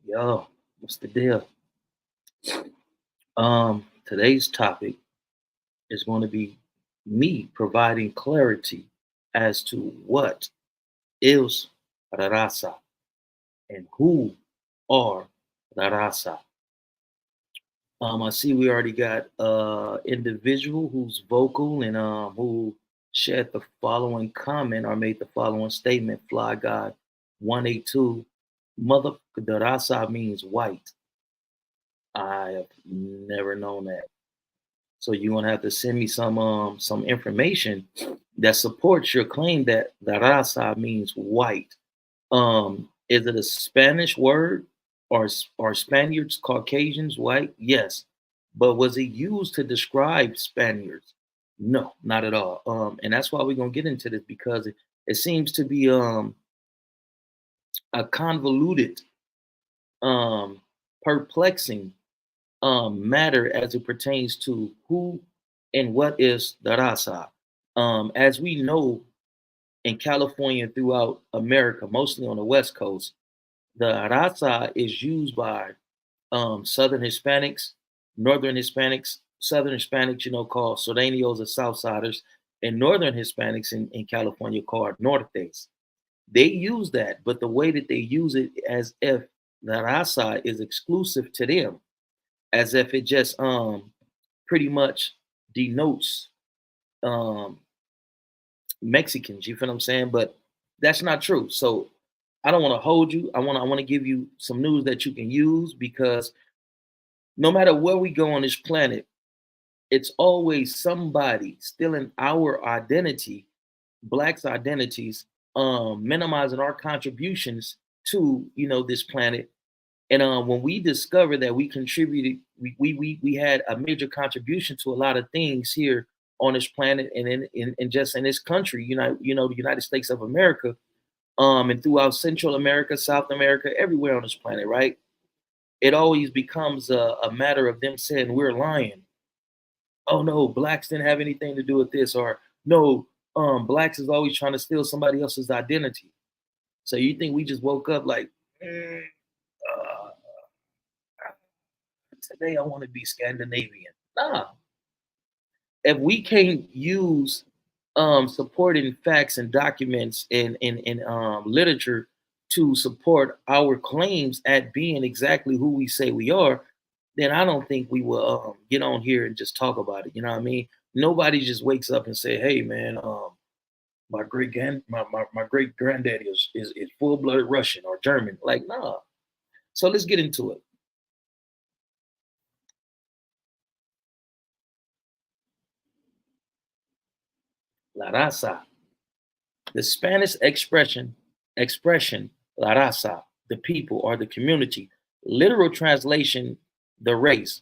Yo, what's the deal? Today's topic is going to be me providing clarity as to what is Raza and who are Raza. I see we already got individual who's vocal and who shared the following comment or made the following statement. Fly God 182, mother the Raza means white. I have never known that. So you're gonna have to send me some information that supports your claim that the raza means white. Is it a Spanish word or are Spaniards Caucasians white? Yes, but was it used to describe Spaniards? No, not at all. And that's why we're gonna get into this because it seems to be a convoluted, um, perplexing matter as it pertains to who and what is the raza. As we know in California and throughout America, mostly on the West Coast, the raza is used by Southern Hispanics, Northern Hispanics, Southern Hispanics, called Sureños or Southsiders, and Northern Hispanics in California called Nortes. They use that, but the way that they use it as if the raza is exclusive to them, as if it just pretty much denotes um Mexicans, you feel what I'm saying? But that's not true. So I don't want to hold you. I want to give you some news that you can use because no matter where we go on this planet, it's always somebody stealing our identity, blacks' identities, minimizing our contributions to this planet. And when we discovered that we contributed, we had a major contribution to a lot of things here on this planet and in just in this country, the United States of America, and throughout Central America, South America, everywhere on this planet, right? It always becomes a matter of them saying we're lying. Oh no, blacks didn't have anything to do with this, or no, blacks is always trying to steal somebody else's identity. So you think we just woke up like, uh, today I want to be Scandinavian? Nah. If we can't use supporting facts and documents and literature to support our claims at being exactly who we say we are, then I don't think we will get on here and just talk about it. You know what I mean? Nobody just wakes up and say, "Hey, man, my great granddaddy is full blooded Russian or German." Like, nah. So let's get into it. La raza. The Spanish expression la raza, the people or the community, literal translation, the race,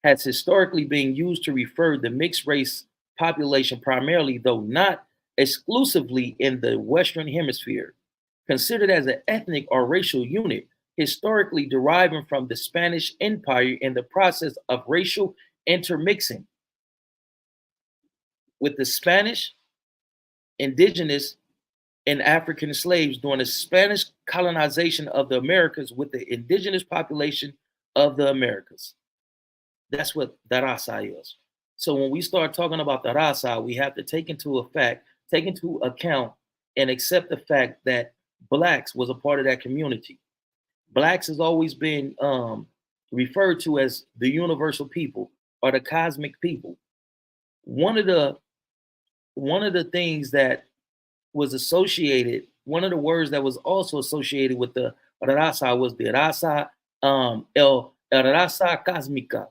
has historically been used to refer the mixed race population primarily, though not exclusively, in the Western Hemisphere, considered as an ethnic or racial unit, historically deriving from the Spanish Empire in the process of racial intermixing with the Spanish, indigenous, and African slaves during the Spanish colonization of the Americas with the indigenous population of the Americas. That's what the raza is. So when we start talking about the raza, we have to take into account and accept the fact that blacks was a part of that community. Blacks has always been referred to as the universal people or the cosmic people. One of the one of the things that was associated, one of the words that was also associated with the raza was the raza, el raza cosmica.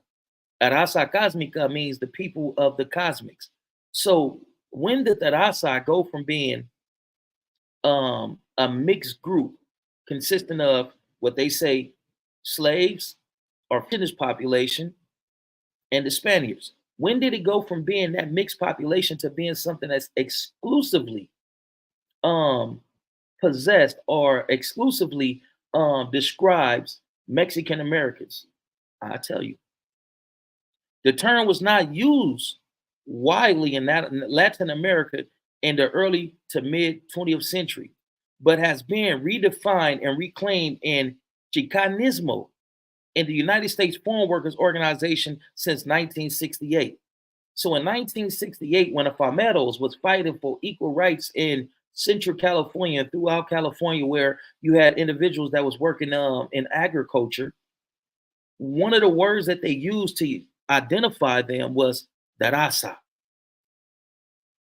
Raza cosmica means the people of the cosmics. So when did the raza go from being a mixed group consisting of what they say slaves or finished population and the Spaniards? When did it go from being that mixed population to being something that's exclusively um, possessed or exclusively describes Mexican Americans? I tell you, the term was not used widely in Latin America in the early to mid 20th century, but has been redefined and reclaimed in Chicanismo, in the United States Farm Workers Organization since 1968. So in 1968, when the Farmeros was fighting for equal rights in Central California and throughout California, where you had individuals that was working in agriculture, one of the words that they used to identify them was Raza.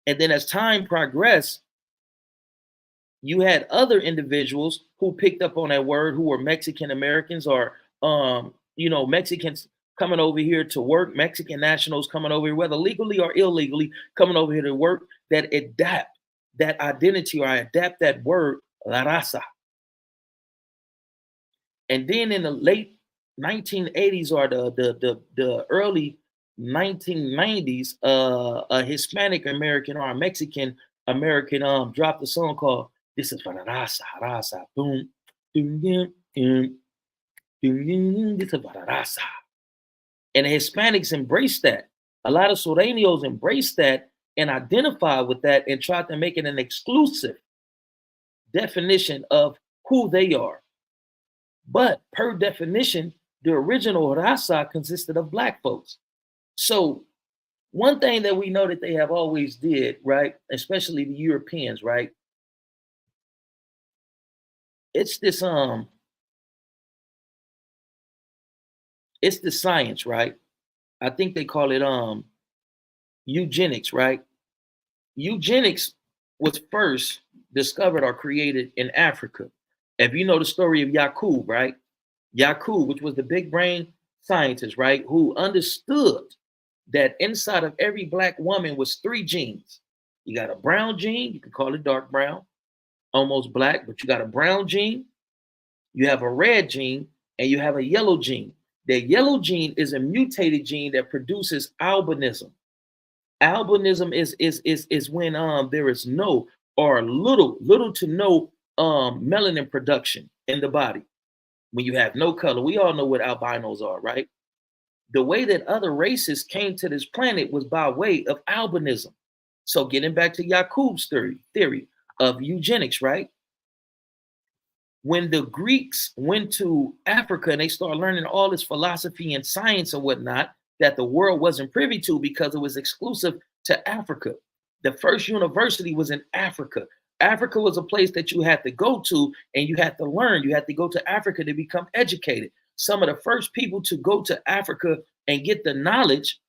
And then as time progressed, you had other individuals who picked up on that word who were Mexican Americans or Mexicans coming over here to work, Mexican nationals coming over here, whether legally or illegally, coming over here to work, that adapt that identity or adapt that word, la raza. And then in the late 1980s or the early 1990s, a Hispanic American or a Mexican American dropped a song called "This is for the Raza, Raza, boom, boom, boom, boom, boom, this is for the Raza." And the Hispanics embraced that. A lot of Sureños embraced that and identified with that and tried to make it an exclusive definition of who they are. But per definition, the original raza consisted of black folks. So one thing that we know that they have always did, right, especially the Europeans, right, it's the science, right? I think they call it eugenics, right? Eugenics was first discovered or created in Africa. If you know the story of Yakub, right? Yakub, which was the big brain scientist, right, who understood that inside of every black woman was three genes. You got a brown gene, you can call it dark brown, almost black, but you got a brown gene, you have a red gene, and you have a yellow gene. The yellow gene is a mutated gene that produces albinism. Albinism is when there is no or little to no melanin production in the body. When you have no color, we all know what albinos are, right? The way that other races came to this planet was by way of albinism. So getting back to Yakub's theory of eugenics, right? When the Greeks went to Africa and they started learning all this philosophy and science and whatnot that the world wasn't privy to because it was exclusive to Africa. The first university was in Africa. Africa was a place that you had to go to and you had to learn. You had to go to Africa to become educated. Some of the first people to go to Africa and get the knowledge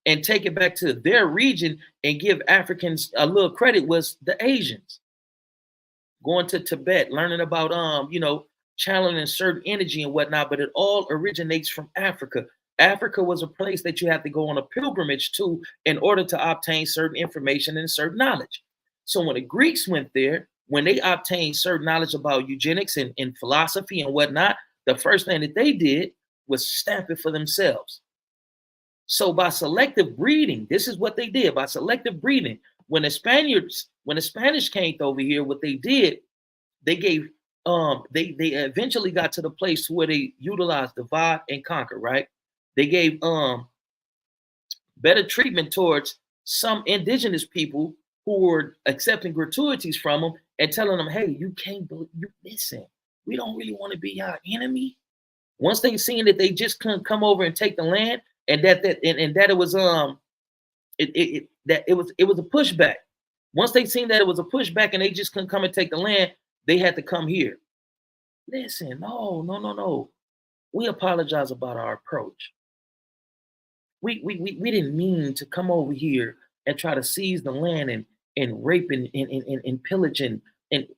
and take it back to their region and give Africans a little credit was the Asians. Going to Tibet, learning about channeling certain energy and whatnot, but it all originates from Africa. Africa was a place that you had to go on a pilgrimage to in order to obtain certain information and certain knowledge. So when the Greeks went there, when they obtained certain knowledge about eugenics and philosophy and whatnot, the first thing that they did was stamp it for themselves. So by selective breeding, this is what they did. By selective breeding, when the Spanish came over here, what they did, they gave they eventually got to the place where they utilized divide and conquer, right? They gave better treatment towards some indigenous people who were accepting gratuities from them and telling them, hey, you can't believe you listen, we don't really want to be your enemy. Once they seen that they just couldn't come over and take the land, and that it was it was a pushback. Once they seen that it was a pushback and they just couldn't come and take the land, they had to come here. Listen, no. We apologize about our approach. We didn't mean to come over here and try to seize the land and rape and pillage and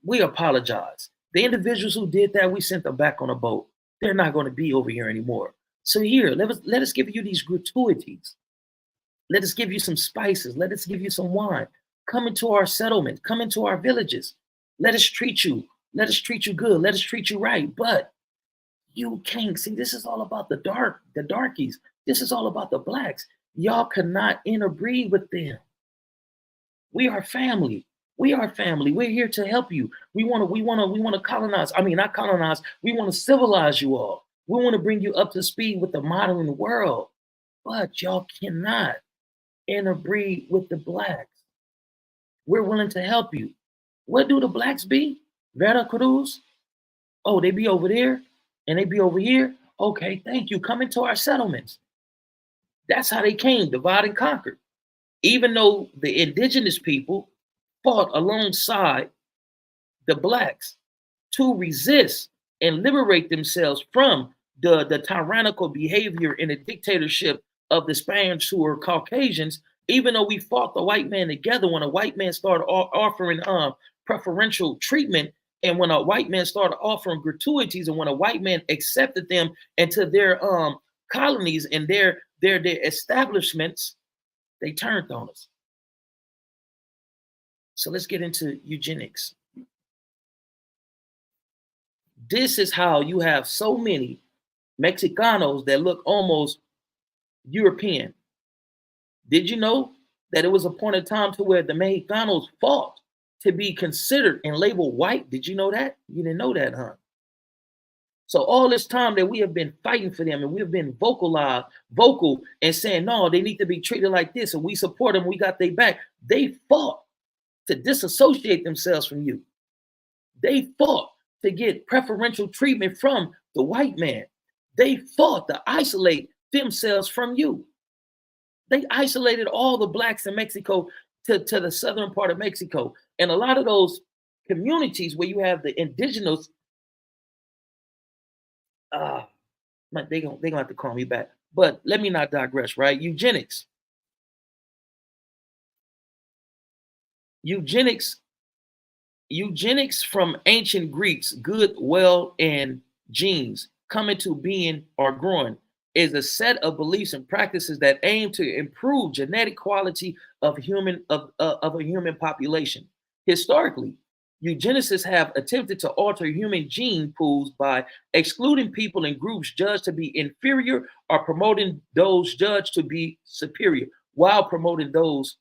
we apologize. The individuals who did that, we sent them back on a boat. They're not going to be over here anymore. So here, let us give you these gratuities. Let us give you some spices. Let us give you some wine. Come into our settlement. Come into our villages. Let us treat you. Let us treat you good. Let us treat you right. But you can't see. This is all about the darkies. This is all about the blacks. Y'all cannot interbreed with them. We are family. We are family. We're here to help you. We want to colonize. I mean, not colonize. We want to civilize you all. We want to bring you up to speed with the modern world. But y'all cannot interbreed with the blacks. We're willing to help you. What do the blacks be? Vera Cruz? Oh, they be over there? And they be over here. Okay, thank you. Come into our settlements. That's how they came, divide and conquer. Even though the indigenous people fought alongside the blacks to resist and liberate themselves from the tyrannical behavior and the dictatorship of the Spaniards who were Caucasians, even though we fought the white man together, when a white man started offering preferential treatment, and when a white man started offering gratuities, and when a white man accepted them into their colonies and their establishments, they turned on us. So let's get into eugenics. This is how you have so many Mexicanos that look almost European. Did you know that it was a point in time to where the Mexicanos fought to be considered and labeled white? Did you know that? You didn't know that, huh? So all this time that we have been fighting for them and we have been vocal and saying, no, they need to be treated like this, and we support them, we got their back. They fought to disassociate themselves from you. They fought to get preferential treatment from the white man. They fought to isolate themselves from you. They isolated all the blacks in Mexico to the southern part of Mexico. And a lot of those communities where you have the indigenous, they're gonna have to call me back. But let me not digress, right? Eugenics. Eugenics from ancient Greeks, good, well, and genes coming to being or growing is a set of beliefs and practices that aim to improve genetic quality of a human population. Historically, eugenicists have attempted to alter human gene pools by excluding people in groups judged to be inferior or promoting those judged to be superior, while promoting those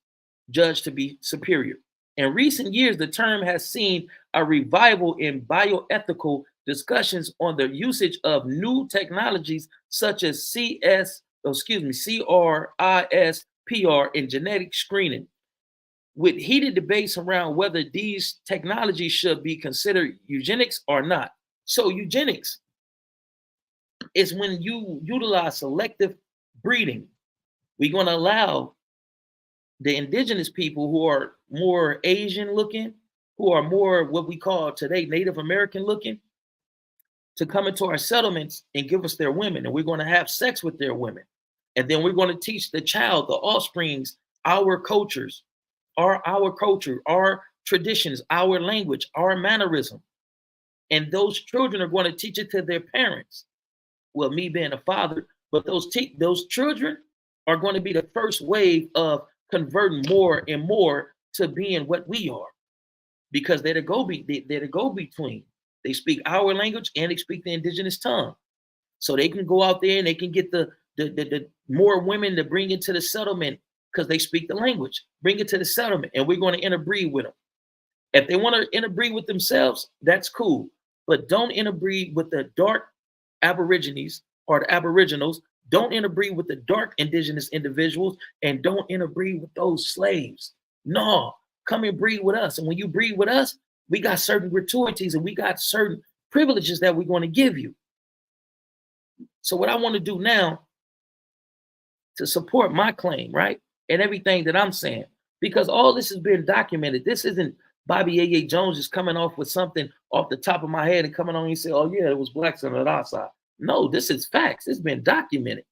judged to be superior. In recent years, the term has seen a revival in bioethical discussions on the usage of new technologies such as CRISPR in genetic screening, with heated debates around whether these technologies should be considered eugenics or not. So eugenics is when you utilize selective breeding. We're going to allow the indigenous people who are more Asian looking, who are more what we call today Native American looking, to come into our settlements and give us their women. And we're going to have sex with their women. And then we're going to teach the child, the offsprings, our cultures, our culture, our traditions, our language, our mannerism. And those children are going to teach it to their parents. Well, me being a father, but those children are going to be the first wave of converting more and more to being what we are, because they're the go-between. They speak our language and they speak the indigenous tongue, so they can go out there and they can get the more women to bring into the settlement because they speak the language. Bring it to the settlement, and we're going to interbreed with them. If they want to interbreed with themselves, that's cool, but don't interbreed with the dark Aborigines or the Aboriginals. Don't interbreed with the dark indigenous individuals, and don't interbreed with those slaves. No, come and breed with us. And when you breed with us, we got certain gratuities and we got certain privileges that we're going to give you. So what I want to do now to support my claim, right, and everything that I'm saying, because all this has been documented. This isn't Bobby A.A. Jones just coming off with something off the top of my head and coming on and say, oh yeah, it was blacks on the Raza. No, this is facts. It's been documented.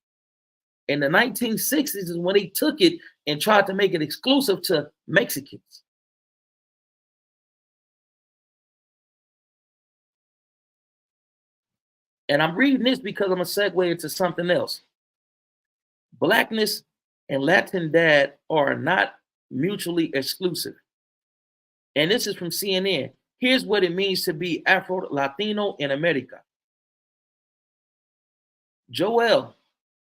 In the 1960s is when they took it and tried to make it exclusive to Mexicans. And I'm reading this because I'm going to segue into something else. Blackness and Latin dad are not mutually exclusive. And this is from CNN. Here's what it means to be Afro-Latino in America. Joel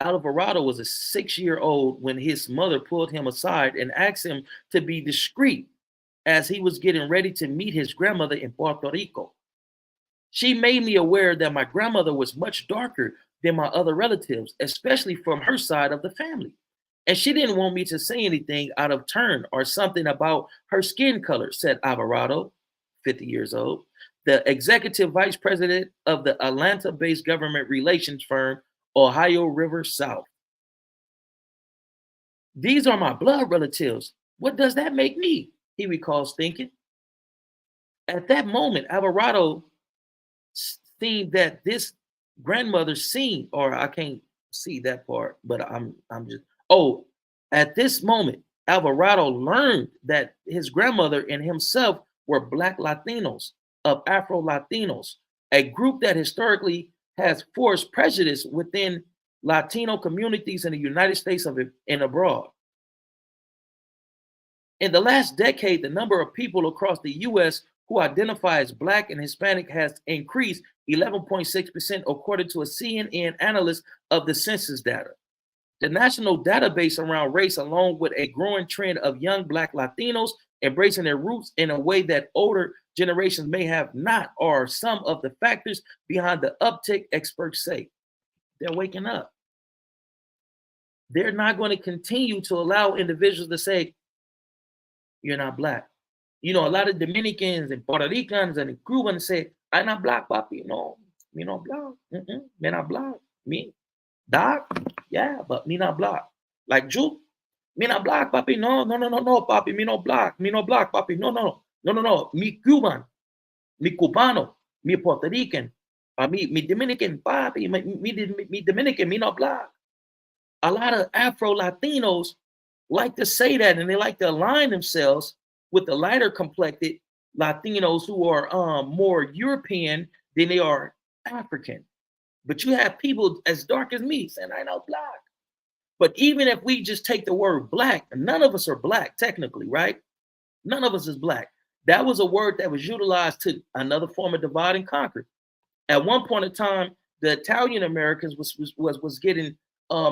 Alvarado was a 6-year-old when his mother pulled him aside and asked him to be discreet as he was getting ready to meet his grandmother in Puerto Rico. She made me aware that my grandmother was much darker than my other relatives, especially from her side of the family. And she didn't want me to say anything out of turn or something about her skin color, said Alvarado, 50 years old. the executive vice president of the Atlanta-based government relations firm, Ohio River South. These are my blood relatives. What does that make me? He recalls thinking. At that moment, Alvarado seen that this grandmother seen, or I can't see that part, but I'm just at this moment, Alvarado learned that his grandmother and himself were Black Latinos of Afro Latinos, a group that historically has forced prejudice within Latino communities in the United States and abroad. In the last decade, the number of people across the U.S. who identify as Black and Hispanic has increased 11.6%, according to a CNN analyst of the census data. The national database around race, along with a growing trend of young Black Latinos embracing their roots in a way that older generations may have not, are some of the factors behind the uptick, experts say. They're waking up. They're not going to continue to allow individuals to say, you're not Black. You know, a lot of Dominicans and Puerto Ricans and Cubans say, I'm not Black, papi. No, me not Black. Me not Black. Me dark, yeah, but me not Black. Like you, me not Black, papi. No, papi. Me not Black. Me not Black, papi. No. Me Cuban. Me Cubano. Me Puerto Rican. Me Dominican, papi. Me Dominican. Me not Black. A lot of Afro Latinos like to say that, and they like to align themselves with the lighter complected Latinos who are more European than they are African. But you have people as dark as me saying, I know Black. But even if we just take the word Black, none of us are Black technically, right? None of us is Black. That was a word that was utilized to another form of divide and conquer. At one point in time, the Italian Americans was getting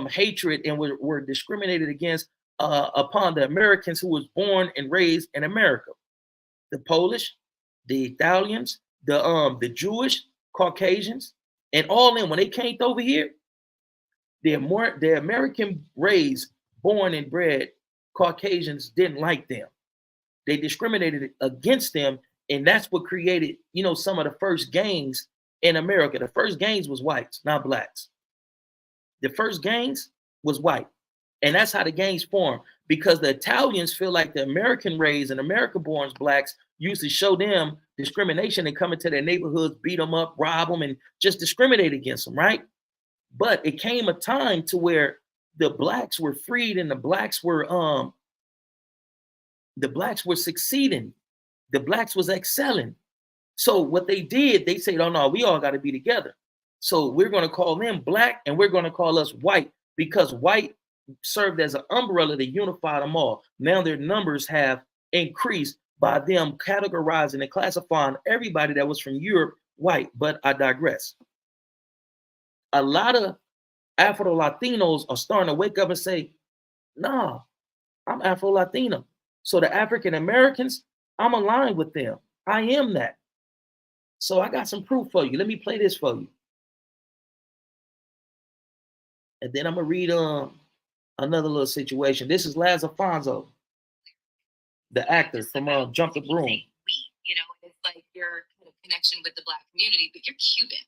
hatred and were discriminated against upon the Americans who was born and raised in America. The Polish, the Italians, the Jewish, Caucasians, and all them, when they came over here, the American raised, born and bred Caucasians didn't like them. They discriminated against them, and that's what created, some of the first gangs in America. The first gangs was whites, not Blacks. The first gangs was white. And that's how the gangs formed, because the Italians feel like the American raised and American-born Blacks used to show them discrimination and come into their neighborhoods, beat them up, rob them, and just discriminate against them, right? But it came a time to where the Blacks were freed and the Blacks were succeeding. The Blacks was excelling. So what they did, they said, oh no, we all got to be together. So we're going to call them Black and we're going to call us white, because white served as an umbrella to unify them all. Now their numbers have increased by them categorizing and classifying everybody that was from Europe white. But I digress. A lot of Afro Latinos are starting to wake up and say, nah, I'm Afro Latino. So the African Americans, I'm aligned with them. I am that. So I got some proof for you. Let me play this for you. And then I'm going to read another little situation. This is Laz Alfonso, the actor from Jump the Broom. It's like your kind of connection with the Black community, but you're Cuban.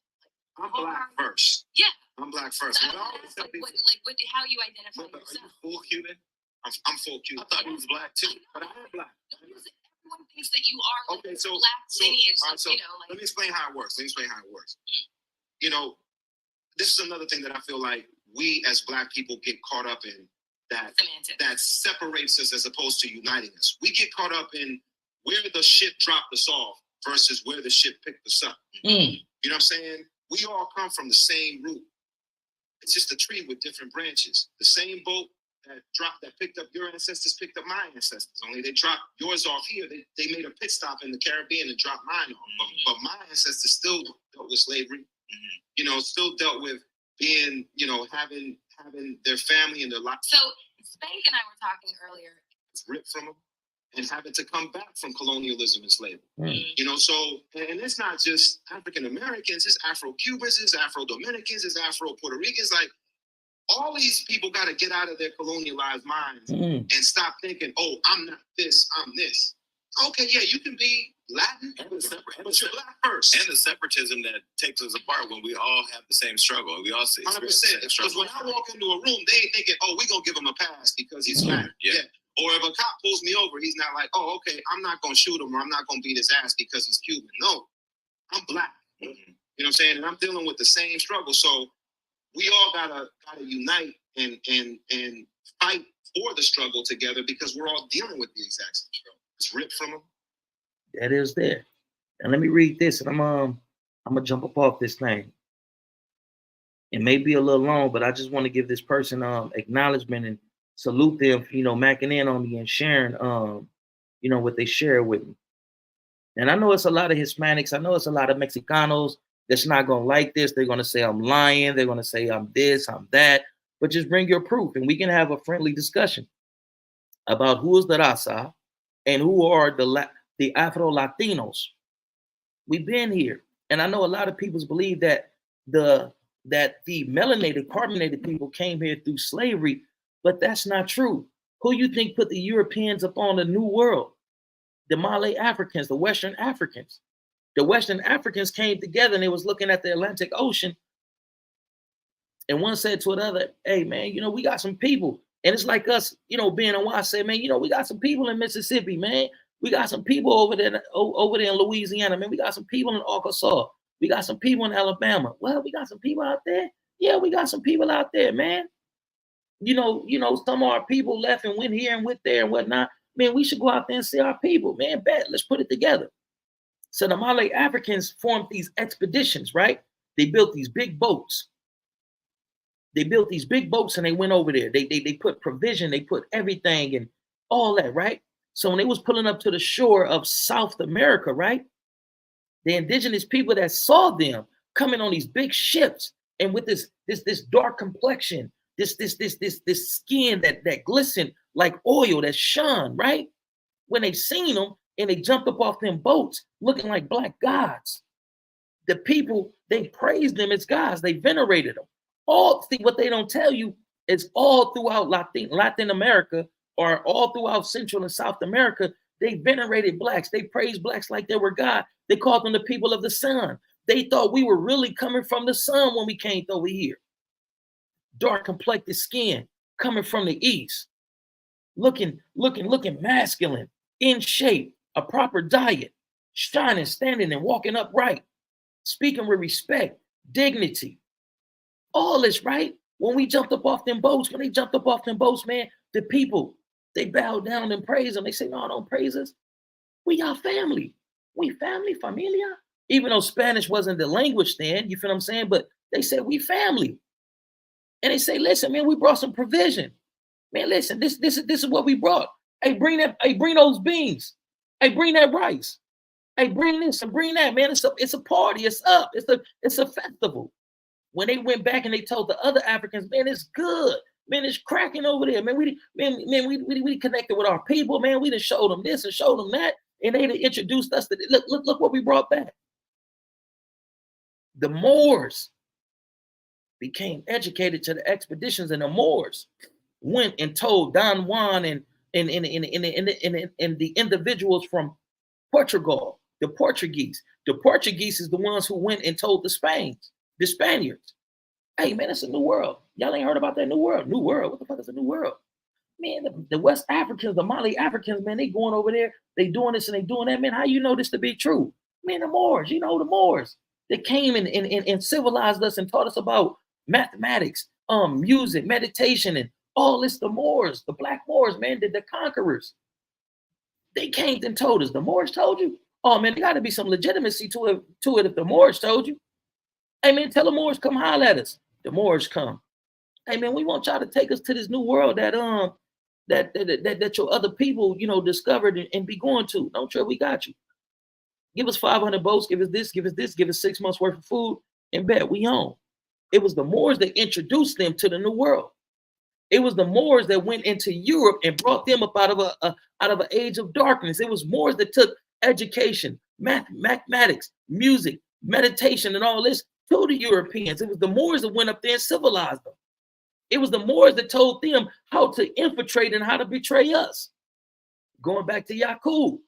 I'm Black first. Yeah. I'm Black first. How you identify yourself? Are you full Cuban? I'm full Cuban. I thought he was Black too, but I am Black. Everyone thinks that you are okay, so, Black lineage. Let me explain how it works. This is another thing that I feel like we as Black people get caught up in, that separates us as opposed to uniting us. We get caught up in where the ship dropped us off versus where the ship picked us up. You know what I'm saying? We all come from the same root. It's just a tree with different branches. The same boat that picked up your ancestors picked up my ancestors. Only they dropped yours off here. They made a pit stop in the Caribbean and dropped mine off. But my ancestors still dealt with slavery. Still dealt with being, having their family and their life. So Spank and I were talking earlier. It's ripped from them and having to come back from colonialism and slavery. So, and it's not just African Americans, it's Afro-Cubans, it's Afro-Dominicans, it's Afro-Puerto Ricans. Like, all these people got to get out of their colonialized minds and stop thinking, oh, I'm not this, I'm this. Okay, yeah, you can be Latin, and the but you're black first. And the separatism that takes us apart when we all have the same struggle. We all see 100%. Because when I walk into a room, they ain't thinking, oh, we're going to give him a pass because he's black. Yeah. Or if a cop pulls me over, he's not like, oh, okay, I'm not going to shoot him or I'm not going to beat his ass because he's Cuban. No, I'm black. You know what I'm saying? And I'm dealing with the same struggle. So we all gotta unite and fight for the struggle together because we're all dealing with the exact same struggle. It's ripped from them. That is there. And let me read this, and I'm gonna jump up off this thing. It may be a little long, but I just want to give this person acknowledgement and salute them for, macking in on me and sharing what they share with me. And I know it's a lot of Hispanics, I know it's a lot of Mexicanos that's not gonna like this. They're gonna say I'm lying, they're gonna say I'm this, I'm that, but just bring your proof and we can have a friendly discussion about who is the Raza and who are the Afro-Latinos. We've been here. And I know a lot of people believe that the melanated, carbonated people came here through slavery, but that's not true. Who you think put the Europeans up on the New World? The Malay Africans, the Western Africans. The Western Africans came together and they was looking at the Atlantic Ocean. And one said to another, hey, man, we got some people. And it's like us, being a while, say, man, we got some people in Mississippi, man. We got some people over there in Louisiana, man. We got some people in Arkansas. We got some people in Alabama. Well, we got some people out there. Yeah, we got some people out there, man. Some of our people left and went here and went there and whatnot. Man, we should go out there and see our people, man. Bet, let's put it together. So the Malay Africans formed these expeditions, right? They built these big boats. And they went over there. They put provision, they put everything and all that, right? So when they was pulling up to the shore of South America, right? The indigenous people that saw them coming on these big ships and with this dark complexion, this skin that glistened like oil that shone, right? When they seen them and they jumped up off them boats looking like black gods, the people, they praised them as gods. They venerated them. What they don't tell you is all throughout Latin America or all throughout Central and South America, they venerated blacks. They praised blacks like they were God. They called them the people of the sun. They thought we were really coming from the sun when we came over here. Dark complected skin coming from the east, looking masculine, in shape, a proper diet, shining, standing and walking upright, speaking with respect, dignity. All this, right? When we jumped up off them boats, man, the people, they bowed down and praised them. They say, no, don't praise us. We are family. We family, familia. Even though Spanish wasn't the language then, you feel what I'm saying? But they said, we family. And they say, listen, man, we brought some provision. Man, listen, this is what we brought. Hey, bring those beans. Hey, bring that rice. Hey, bring this and bring that, man. It's a party. It's up. It's a festival. When they went back and they told the other Africans, man, it's good. Man, it's cracking over there. Man, we connected with our people, man. We done showed them this and showed them that. And they introduced us to look what we brought back. The Moors became educated to the expeditions, and the Moors went and told Don Juan and the individuals from Portugal, the Portuguese. The Portuguese is the ones who went and told the Spaniards, hey, man, it's a new world. Y'all ain't heard about that new world. New world. What the fuck is a new world? Man, the West Africans, the Mali Africans, man, they going over there. They doing this and they doing that. Man, how you know this to be true? Man, the Moors, the Moors. They came and civilized us and taught us about mathematics, music, meditation, and all this. The Moors, the black Moors, man, the conquerors. They came and told us. The Moors told you? Oh, man, there got to be some legitimacy to it if the Moors told you. Hey, man, tell the Moors come holler at us. The Moors come. Hey, man, we want y'all to take us to this new world that your other people, discovered and be going to. Don't trip, we got you. Give us 500 boats, give us this, give us 6 months worth of food, and bet we own. It was the Moors that introduced them to the new world. It was the Moors that went into Europe and brought them up out of an age of darkness. It was Moors that took education, mathematics, music, meditation, and all this to the Europeans. It was the Moors that went up there and civilized them. It was the Moors that told them how to infiltrate and how to betray us. Going back to Yaqub,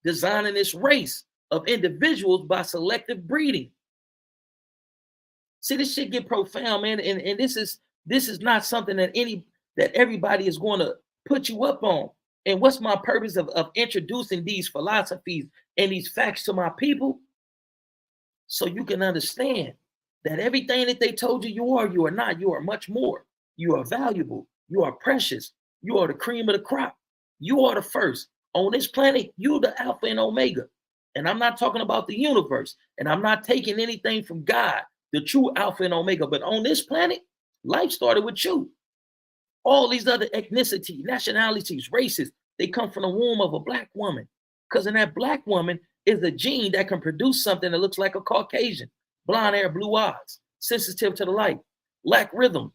designing this race of individuals by selective breeding. See, this shit get profound, man, and this is not something that everybody is going to put you up on. And what's my purpose of introducing these philosophies and these facts to my people? So you can understand that everything that they told you are not. You are much more. You are valuable. You are precious. You are the cream of the crop. You are the first. On this planet, you're the Alpha and Omega. And I'm not talking about the universe. And I'm not taking anything from God, the true Alpha and Omega. But on this planet, life started with you. All these other ethnicity, nationalities, races, they come from the womb of a black woman. Because in that black woman is a gene that can produce something that looks like a Caucasian. Blonde hair, blue eyes, sensitive to the light, lack rhythm.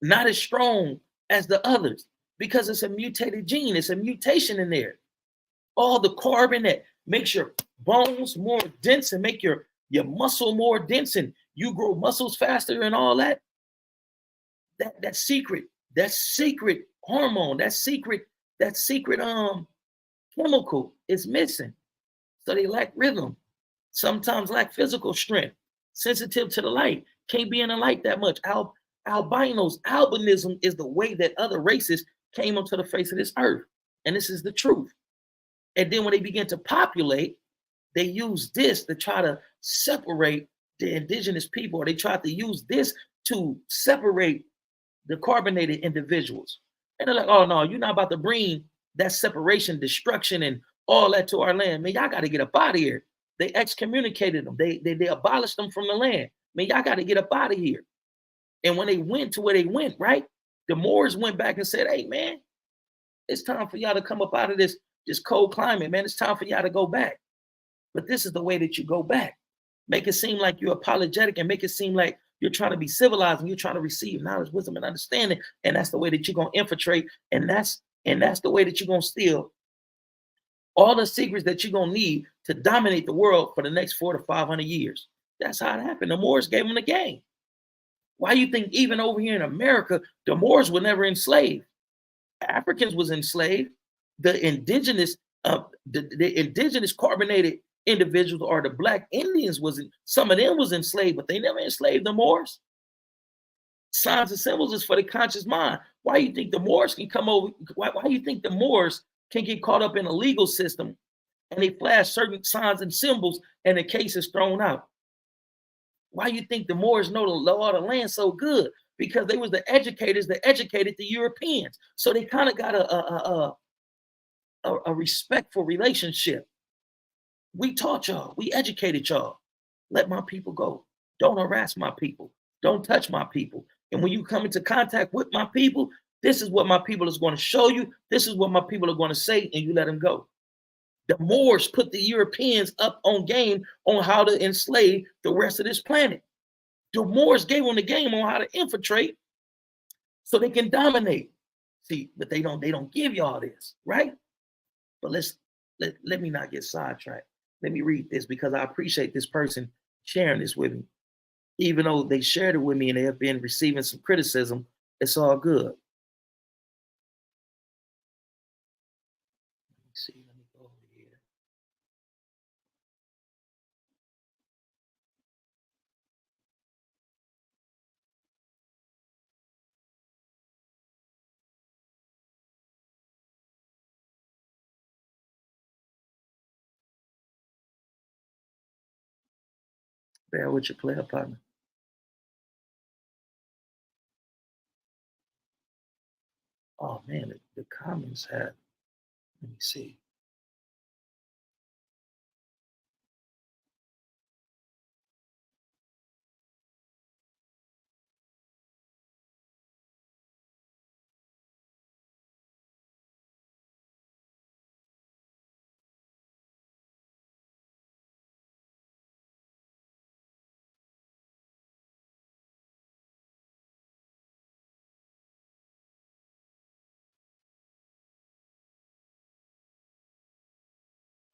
Not as strong as the others because it's a mutated gene. It's a mutation in there. All the carbon that makes your bones more dense and make your muscle more dense and you grow muscles faster and all that. That secret hormone, that secret chemical is missing. So they lack rhythm, sometimes lack physical strength, sensitive to the light, can't be in the light that much. Albinism is the way that other races came onto the face of this earth. And this is the truth. And then when they begin to populate, they use this to try to separate the indigenous people, or they try to use this to separate the carbonated individuals. And they're like, oh no, you're not about to bring that separation, destruction, and all that to our land. Man, y'all got to get up out of here. They excommunicated them. They abolished them from the land. Man, y'all got to get up out of here. And when they went to where they went, right, the Moors went back and said, hey, man, it's time for y'all to come up out of this cold climate, man. It's time for y'all to go back. But this is the way that you go back. Make it seem like you're apologetic and make it seem like you're trying to be civilized and you're trying to receive knowledge, wisdom, and understanding. And that's the way that you're going to infiltrate. And that's the way that you're going to steal all the secrets that you're going to need to dominate the world for the next 400 to 500 years. That's how it happened. The Moors gave them the game. Why do you think even over here in America, the Moors were never enslaved? Africans was enslaved. The indigenous carbonated individuals or the black Indians some of them was enslaved, but they never enslaved the Moors. Signs and symbols is for the conscious mind. Why do you think the Moors can come over? Why do you think the Moors can get caught up in a legal system and they flash certain signs and symbols and the case is thrown out? Why do you think the Moors know the law of the land so good? Because they was the educators that educated the Europeans. So they kind of got a respectful relationship. We taught y'all, we educated y'all. Let my people go. Don't harass my people. Don't touch my people. And when you come into contact with my people, this is what my people is going to show you. This is what my people are going to say, and you let them go. The Moors put the Europeans up on game on how to enslave the rest of this planet. The Moors gave them the game on how to infiltrate so they can dominate. See, but they don't give y'all this, right? But let me not get sidetracked. Let me read this because I appreciate this person sharing this with me. Even though they shared it with me and they have been receiving some criticism, it's all good. Let me see. Let me go over here. Bear with your player partner. Oh man, the comments had. Let me see.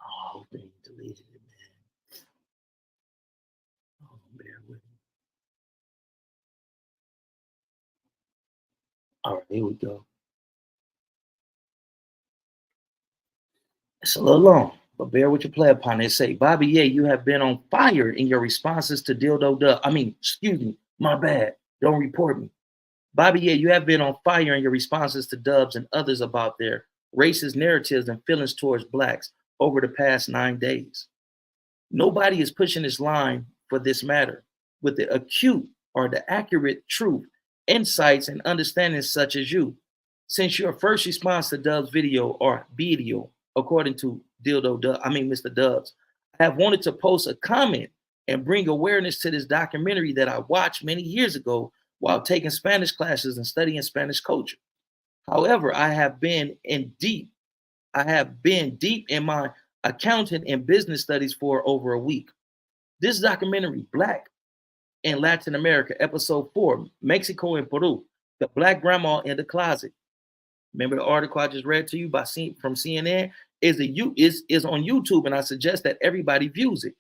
Oh, they deleted it, man. Oh, bear with me. All right, here we go. It's a little long, but bear with your play upon it. Say, Bobby, yeah, you have been on fire in your responses to Dildo Dub. I mean, excuse me, my bad. Don't report me. Bobby, yeah, you have been on fire in your responses to Dubs and others about their racist narratives and feelings towards blacks over the past 9 days. Nobody is pushing this line for this matter with the acute or the accurate truth, insights, and understandings such as you. Since your first response to Dub's video, according to Mr. Dubs, I have wanted to post a comment and bring awareness to this documentary that I watched many years ago while taking Spanish classes and studying Spanish culture. However, I have been deep in my accounting and business studies for over a week. This documentary, Black in Latin America, episode 4, Mexico and Peru, the Black Grandma in the Closet. Remember the article I just read to you from CNN? Is on YouTube, and I suggest that everybody views it.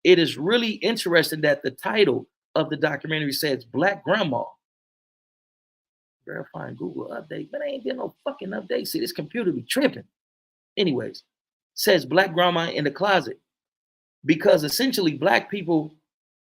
It is really interesting that the title of the documentary says Black Grandma. Verifying Google update, but ain't been no fucking update. See, this computer be tripping. Anyways, says Black Grandma in the Closet, because essentially Black people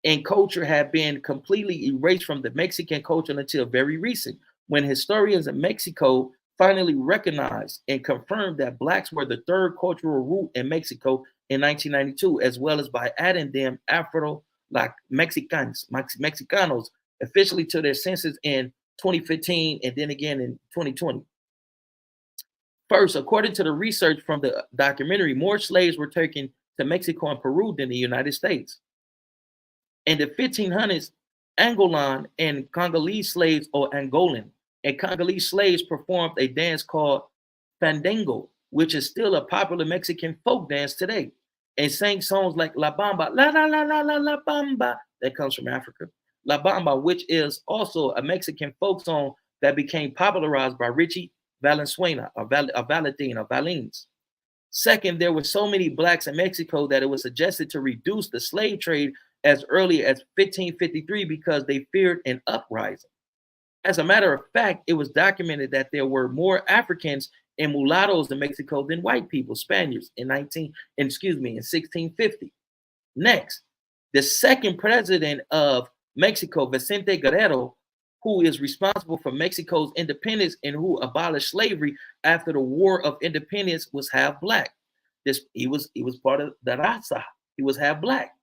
and culture have been completely erased from the Mexican culture until very recent, when historians in Mexico finally recognized and confirmed that Blacks were the third cultural root in Mexico in 1992, as well as by adding them Afro like Mexicanos officially to their census in 2015 and then again in 2020. First, according to the research from the documentary, more slaves were taken to Mexico and Peru than the United States. In the 1500s, Angolan and Congolese slaves, or Angolan and Congolese slaves, performed a dance called fandango, which is still a popular Mexican folk dance today, and sang songs like La Bamba, la la la la la la Bamba, that comes from Africa. La Bamba, which is also a Mexican folk song that became popularized by Richie Valenzuela or Valens. Second, there were so many Blacks in Mexico that it was suggested to reduce the slave trade as early as 1553 because they feared an uprising. As a matter of fact, it was documented that there were more Africans and mulattoes in Mexico than white people, Spaniards, in 1650. Next, the second president of Mexico, Vicente Guerrero, who is responsible for Mexico's independence and who abolished slavery after the War of Independence, was half Black. He was part of the Raza. He was half Black.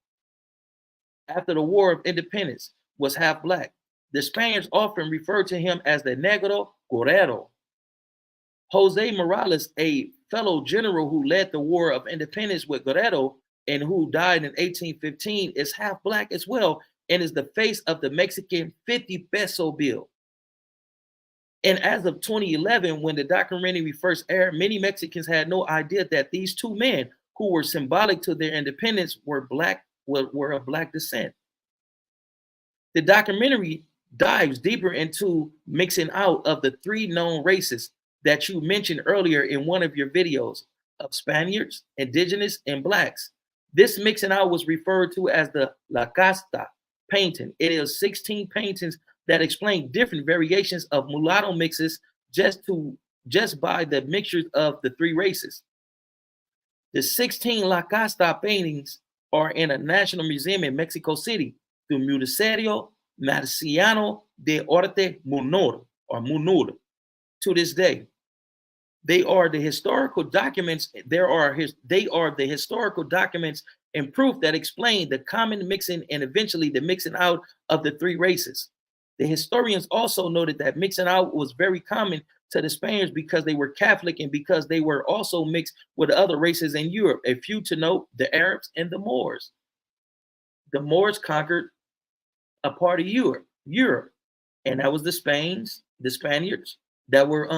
After the War of Independence, was half Black. The Spaniards often referred to him as the Negro Guerrero. Jose Morales, a fellow general who led the War of Independence with Guerrero and who died in 1815, is half Black as well and is the face of the Mexican 50 peso bill. And as of 2011, when the documentary first aired, many Mexicans had no idea that these two men, who were symbolic to their independence, were of Black descent. The documentary dives deeper into mixing out of the three known races that you mentioned earlier in one of your videos of Spaniards, Indigenous, and Blacks. This mixing out was referred to as the La Casta painting. It is 16 paintings that explain different variations of mulatto mixes just by the mixtures of the three races. The 16 La Casta paintings are in a national museum in Mexico City, the Museo Marciano de Arte Munur, or Munur, to this day. They are the historical documents. They are the historical documents and proof that explain the common mixing and eventually the mixing out of the three races. The historians also noted that mixing out was very common to the Spaniards because they were Catholic and because they were also mixed with other races in Europe. A few to note: the Arabs and the Moors. The Moors conquered a part of Europe, and that was the Spaniards that were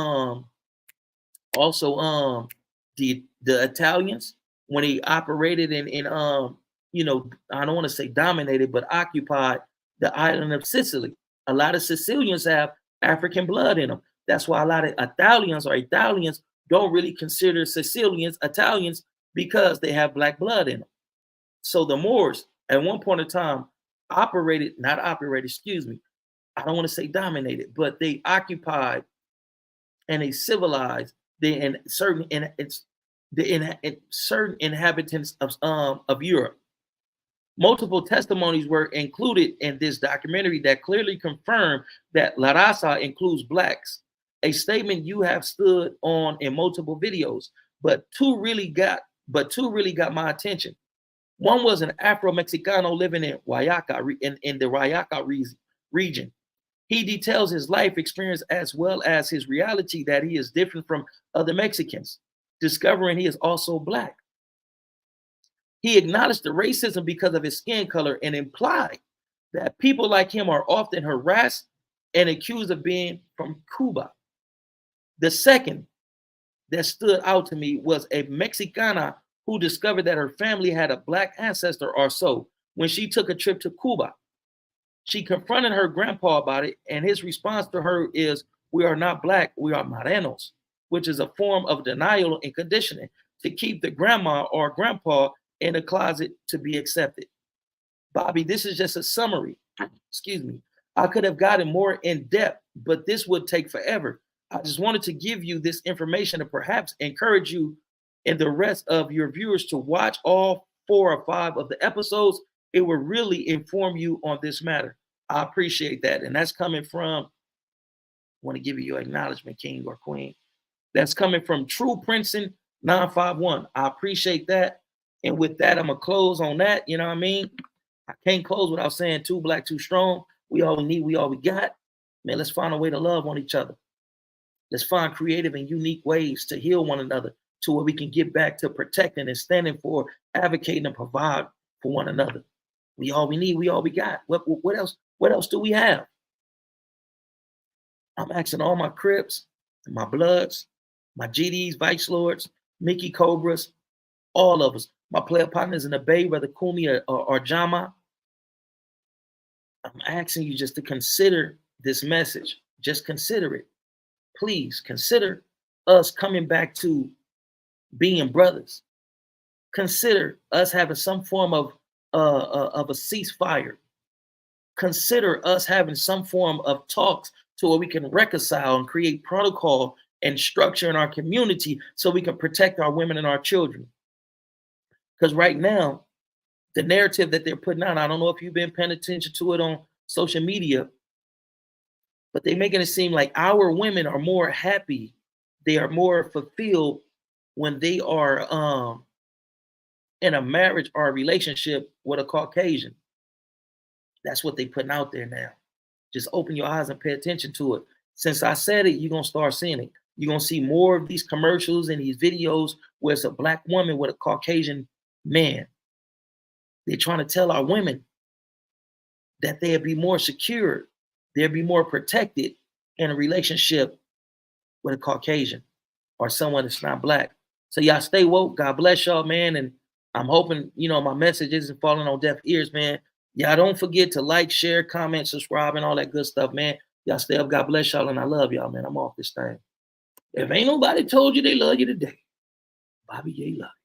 also the Italians when they operated in I don't want to say dominated, but occupied the island of Sicily. A lot of Sicilians have African blood in them. That's why a lot of Italians don't really consider Sicilians Italians, because they have Black blood in them. So the Moors at one point in time I don't want to say dominated, but they occupied and they civilized certain inhabitants of Europe. Multiple testimonies were included in this documentary that clearly confirm that La Raza includes blacks, a statement you have stood on in multiple videos, but two really got my attention. One was an Afro-Mexicano living in Guayaca, in the Guayaca region. He details his life experience as well as his reality that he is different from other Mexicans, discovering he is also black. He acknowledged the racism because of his skin color and implied that people like him are often harassed and accused of being from Cuba. The second that stood out to me was a Mexicana who discovered that her family had a black ancestor or so when she took a trip to Cuba. She confronted her grandpa about it, and his response to her is, "We are not black, we are morenos," which is a form of denial and conditioning to keep the grandma or grandpa in the closet to be accepted. Bobby, this is just a summary. Excuse me. I could have gotten more in depth, but this would take forever. I just wanted to give you this information to perhaps encourage you and the rest of your viewers to watch all 4 or 5 of the episodes. It will really inform you on this matter. I appreciate that. And that's coming from, I want to give you your acknowledgement, King or Queen. That's coming from True Princeton 951. I appreciate that. And with that, I'm going to close on that. You know what I mean? I can't close without saying too black, too strong. We all we need, we all we got. Man, let's find a way to love on each other. Let's find creative and unique ways to heal one another to where we can get back to protecting and standing for, advocating and provide for one another. We all we need, we all we got. What else? What else do we have? I'm asking all my Crips, my Bloods, my GDs, Vice Lords, Mickey Cobras, all of us, my player partners in the Bay, whether Kumi or Jama. I'm asking you just to consider this message. Just consider it. Please consider us coming back to being brothers. Consider us having some form of a ceasefire. Consider us having some form of talks to where we can reconcile and create protocol and structure in our community so we can protect our women and our children. Because right now, the narrative that they're putting out, I don't know if you've been paying attention to it on social media, but they're making it seem like our women are more happy, they are more fulfilled when they are in a marriage or a relationship with a Caucasian. That's what they're putting out there now. Just open your eyes and pay attention to it. Since I said it, you're going to start seeing it. You're going to see more of these commercials and these videos where it's a black woman with a Caucasian man. They're trying to tell our women that they'll be more secure, they'll be more protected in a relationship with a Caucasian or someone that's not black. So y'all stay woke. God bless y'all, man. And I'm hoping, my message isn't falling on deaf ears, man. Y'all don't forget to like, share, comment, subscribe, and all that good stuff, man. Y'all stay up. God bless y'all, and I love y'all, man. I'm off this thing. If ain't nobody told you they love you today, Bobby Ye love you.